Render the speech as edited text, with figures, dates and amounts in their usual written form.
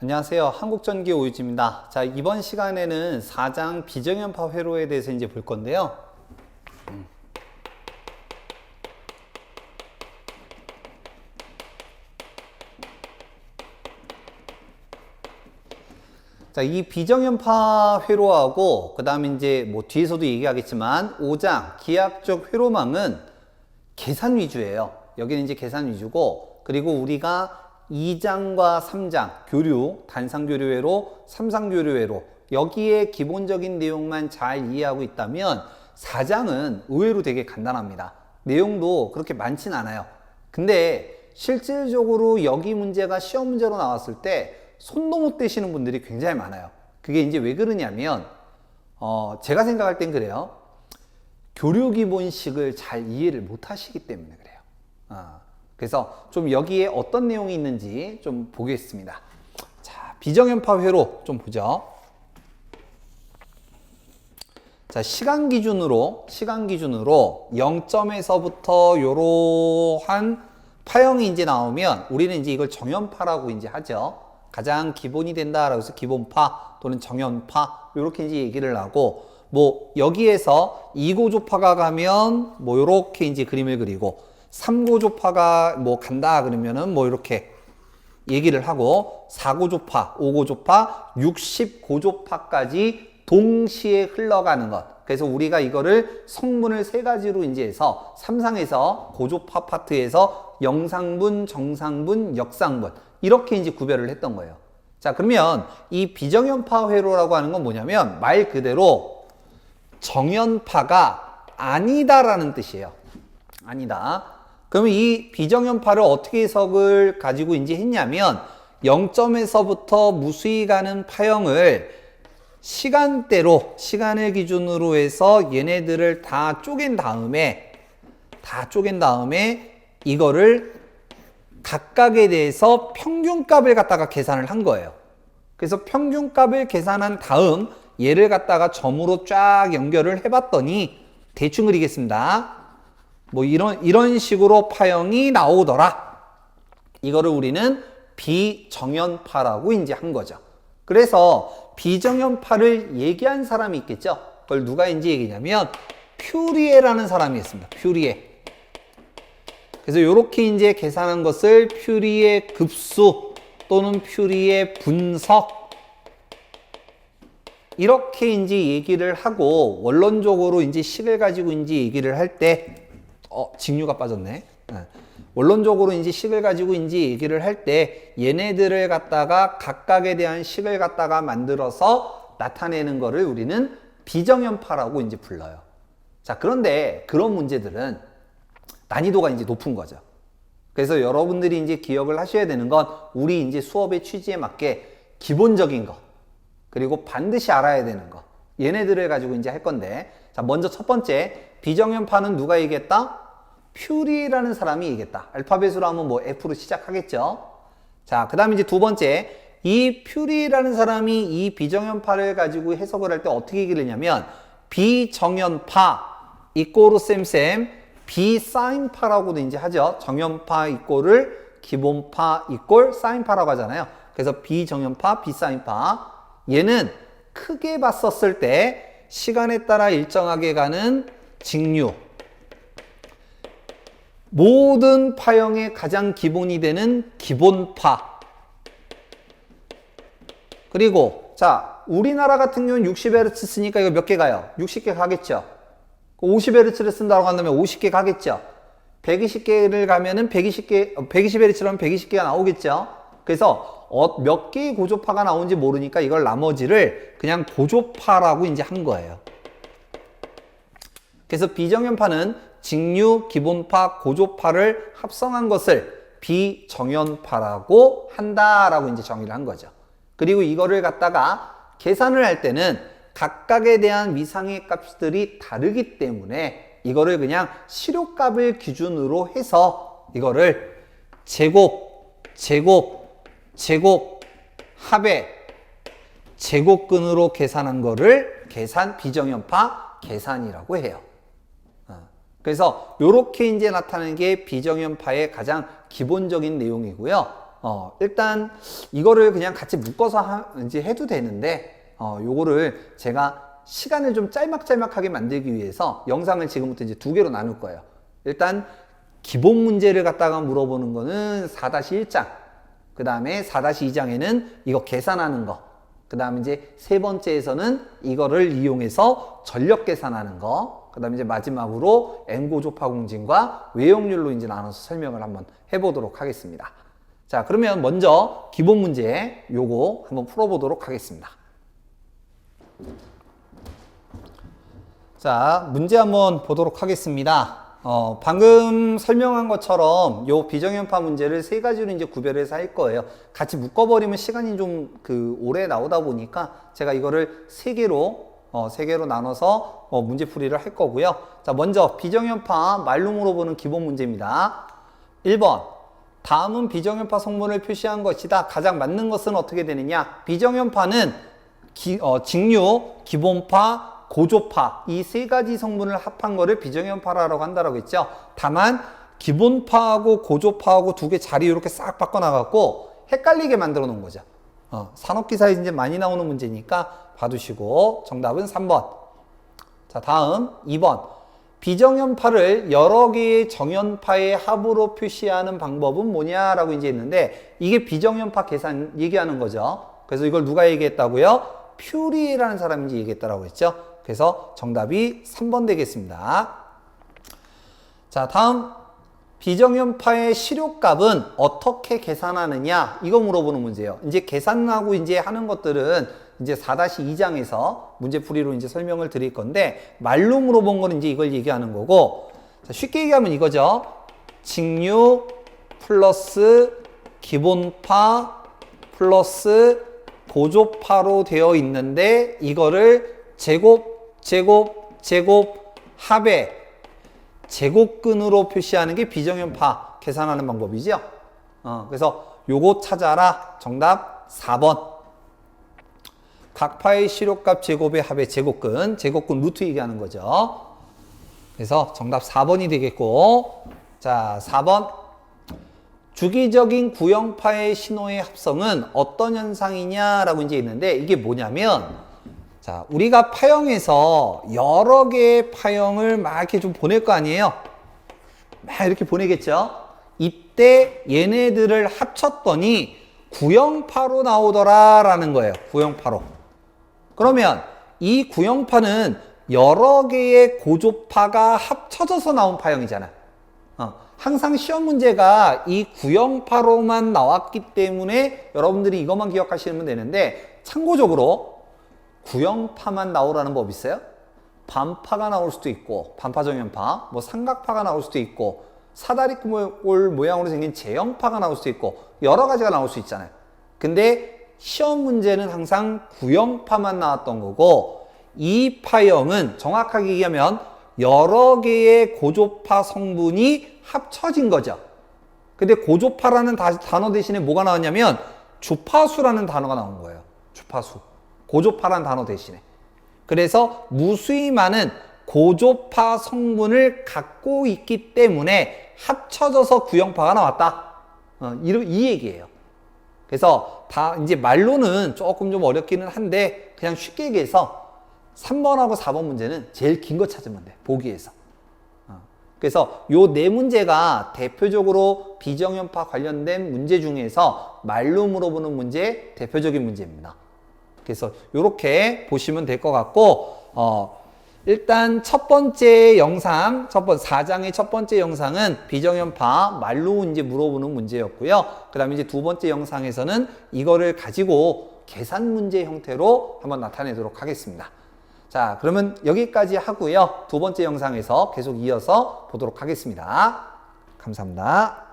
안녕하세요. 한국전기 오유지입니다. 자, 이번 시간에는 4장 비정연파 회로에 대해서 이제 볼 건데요. 자, 이 비정연파 회로하고 그 다음에 이제 뭐 뒤에서도 얘기하겠지만 5장 기하학적 회로망은 계산 위주예요. 여기는 이제 계산 위주고, 그리고 우리가 2장과 3장 교류, 단상교류회로, 삼상교류회로 여기에 기본적인 내용만 잘 이해하고 있다면 4장은 의외로 되게 간단합니다. 내용도 그렇게 많진 않아요. 근데 실질적으로 여기 문제가 시험 문제로 나왔을 때 손도 못 대시는 분들이 굉장히 많아요. 그게 이제 왜 그러냐면 제가 생각할 땐 그래요. 교류 기본식을 잘 이해를 못 하시기 때문에 그래요. 그래서 좀 여기에 어떤 내용이 있는지 좀 보겠습니다. 자, 비정연파 회로 좀 보죠. 자, 시간 기준으로 0점에서부터 요러한 파형이 이제 나오면 우리는 이제 이걸 정연파라고 이제 하죠. 가장 기본이 된다라고 해서 기본파 또는 정연파 이렇게 이제 얘기를 하고, 뭐 여기에서 2고조파가 가면 뭐 요렇게 이제 그림을 그리고 3고조파가 뭐 간다 그러면은 뭐 이렇게 얘기를 하고 4고조파, 5고조파, 60고조파까지 동시에 흘러가는 것. 그래서 우리가 이거를 성분을 세 가지로 이제 해서 삼상에서 고조파 파트에서 영상분, 정상분, 역상분 이렇게 이제 구별을 했던 거예요. 자, 그러면 이 비정연파 회로라고 하는 건 뭐냐면 말 그대로 정연파가 아니다라는 뜻이에요. 아니다. 그러면 이 비정연파를 어떻게 해석을 가지고 이제 했냐면 0점에서부터 무수히 가는 파형을 시간대로, 시간을 기준으로 해서 얘네들을 다 쪼갠 다음에 이거를 각각에 대해서 평균값을 갖다가 계산을 한 거예요. 그래서 평균값을 계산한 다음 얘를 갖다가 점으로 쫙 연결을 해봤더니 대충 그리겠습니다. 뭐 이런 식으로 파형이 나오더라. 이거를 우리는 비정연파라고 이제 한 거죠. 그래서 비정연파를 얘기한 사람이 있겠죠. 그걸 누가 이제 얘기냐면 퓨리에라는 사람이 있습니다. 퓨리에. 그래서 이렇게 이제 계산한 것을 퓨리의 급수 또는 퓨리의 분석 이렇게 이제 얘기를 하고, 원론적으로 이제 식을 가지고 이제 얘기를 할 때 직류가 빠졌네. 원론적으로 이제 식을 가지고 이제 얘기를 할 때 얘네들을 갖다가 각각에 대한 식을 갖다가 만들어서 나타내는 거를 우리는 비정연파라고 이제 불러요. 자, 그런데 그런 문제들은 난이도가 이제 높은 거죠. 그래서 여러분들이 이제 기억을 하셔야 되는 건 우리 이제 수업의 취지에 맞게 기본적인 거, 그리고 반드시 알아야 되는 거, 얘네들을 가지고 이제 할 건데, 자, 먼저 첫 번째, 비정연파는 누가 얘기했다? 퓨리라는 사람이 얘기했다. 알파벳으로 하면 뭐 F로 시작하겠죠. 자, 그 다음에 이제 두 번째, 이 퓨리라는 사람이 이 비정연파를 가지고 해석을 할 때 어떻게 얘기를 했냐면 비정연파 이꼬르 쌤쌤 비사인파라고도 이제 하죠. 정연파 이꼬를 기본파 이꼴 사인파라고 하잖아요. 그래서 비정연파, 비사인파. 얘는 크게 봤었을 때 시간에 따라 일정하게 가는 직류, 모든 파형의 가장 기본이 되는 기본파. 그리고 자, 우리나라 같은 경우는 60Hz 쓰니까 이거 몇 개 가요? 60개 가겠죠. 50Hz를 쓴다고 한다면 50개 가겠죠. 120개를 가면은 120Hz라면 120개가 나오겠죠. 그래서 몇 개의 고조파가 나오는지 모르니까 이걸 나머지를 그냥 고조파라고 이제 한 거예요. 그래서 비정연파는 직류, 기본파, 고조파를 합성한 것을 비정연파라고 한다라고 이제 정의를 한 거죠. 그리고 이거를 갖다가 계산을 할 때는 각각에 대한 위상의 값들이 다르기 때문에 이거를 그냥 실효값을 기준으로 해서 이거를 제곱, 합의, 제곱근으로 계산한 거를 비정연파 계산이라고 해요. 그래서 이렇게 이제 나타나는 게 비정연파의 가장 기본적인 내용이고요. 일단 이거를 그냥 같이 묶어서 이제 해도 되는데, 요거를 제가 시간을 좀 짤막짤막하게 만들기 위해서 영상을 지금부터 이제 두 개로 나눌 거예요. 일단 기본 문제를 갖다가 물어보는 거는 4-1장, 그 다음에 4-2장에는 이거 계산하는 거, 그 다음에 이제 세 번째에서는 이거를 이용해서 전력 계산하는 거, 그 다음에 이제 마지막으로 N고조파 공진과 외역률로 이제 나눠서 설명을 한번 해보도록 하겠습니다. 자, 그러면 먼저 기본 문제 요거 한번 풀어보도록 하겠습니다. 자, 문제 한번 보도록 하겠습니다. 방금 설명한 것처럼 요 비정연파 문제를 세 가지로 이제 구별해서 할 거예요. 같이 묶어버리면 시간이 좀 오래 나오다 보니까 제가 이거를 세 개로 나눠서 문제풀이를 할 거고요. 자, 먼저 비정연파 말로 물어보는 기본 문제입니다. 1번. 다음은 비정연파 성분을 표시한 것이다. 가장 맞는 것은 어떻게 되느냐? 비정연파는 직류, 기본파, 고조파 이 세 가지 성분을 합한 거를 비정연파라고 한다라고 했죠. 다만 기본파하고 고조파하고 두 개 자리 이렇게 싹 바꿔놔갖고 헷갈리게 만들어 놓은 거죠. 산업기사에 이제 많이 나오는 문제니까 봐두시고 정답은 3번. 자, 다음 2번. 비정연파를 여러 개의 정연파의 합으로 표시하는 방법은 뭐냐라고 이제 했는데 이게 비정연파 계산 얘기하는 거죠. 그래서 이걸 누가 얘기했다고요? 퓨리라는 사람이 이제 얘기했다라고 했죠. 그래서 정답이 3번 되겠습니다. 자, 다음 비정연파의 시료값은 어떻게 계산하느냐 이거 물어보는 문제예요. 이제 계산하고 이제 하는 것들은 이제 4-2장에서 문제풀이로 이제 설명을 드릴 건데 말로 물어본 거는 이제 이걸 얘기하는 거고, 자, 쉽게 얘기하면 이거죠. 직류 플러스 기본파 플러스 고조파로 되어 있는데 이거를 제곱 합의 제곱근으로 표시하는 게 비정연파 계산하는 방법이죠. 그래서 요거 찾아라. 정답 4번. 각 파의 시료값 제곱의 합의 제곱근 루트 얘기하는 거죠. 그래서 정답 4번이 되겠고, 자, 4번. 주기적인 구형파의 신호의 합성은 어떤 현상이냐라고 이제 있는데 이게 뭐냐면, 자, 우리가 파형에서 여러 개의 파형을 막 이렇게 좀 보낼 거 아니에요? 막 이렇게 보내겠죠? 이때 얘네들을 합쳤더니 구형파로 나오더라라는 거예요. 구형파로. 그러면 이 구형파는 여러 개의 고조파가 합쳐져서 나온 파형이잖아요. 항상 시험 문제가 이 구형파로만 나왔기 때문에 여러분들이 이것만 기억하시면 되는데, 참고적으로 구형파만 나오라는 법 있어요? 반파가 나올 수도 있고, 반파정연파, 뭐 삼각파가 나올 수도 있고, 사다리꼴 모양으로 생긴 제형파가 나올 수도 있고, 여러 가지가 나올 수 있잖아요. 근데 시험 문제는 항상 구형파만 나왔던 거고, 이 파형은 정확하게 얘기하면 여러 개의 고조파 성분이 합쳐진 거죠. 근데 고조파라는 단어 대신에 뭐가 나왔냐면 주파수라는 단어가 나온 거예요. 주파수. 고조파라는 단어 대신에. 그래서 무수히 많은 고조파 성분을 갖고 있기 때문에 합쳐져서 구형파가 나왔다. 이 얘기예요. 그래서 다 이제 말로는 조금 좀 어렵기는 한데 그냥 쉽게 얘기해서 3번하고 4번 문제는 제일 긴 거 찾으면 돼. 보기에서. 그래서 요 네 문제가 대표적으로 비정연파 관련된 문제 중에서 말로 물어보는 문제 대표적인 문제입니다. 그래서 이렇게 보시면 될 것 같고, 일단 첫 번째 영상, 4장의 첫 번째 영상은 비정연파 말로 이제 물어보는 문제였고요. 그 다음에 이제 두 번째 영상에서는 이거를 가지고 계산 문제 형태로 한번 나타내도록 하겠습니다. 자, 그러면 여기까지 하고요. 두 번째 영상에서 계속 이어서 보도록 하겠습니다. 감사합니다.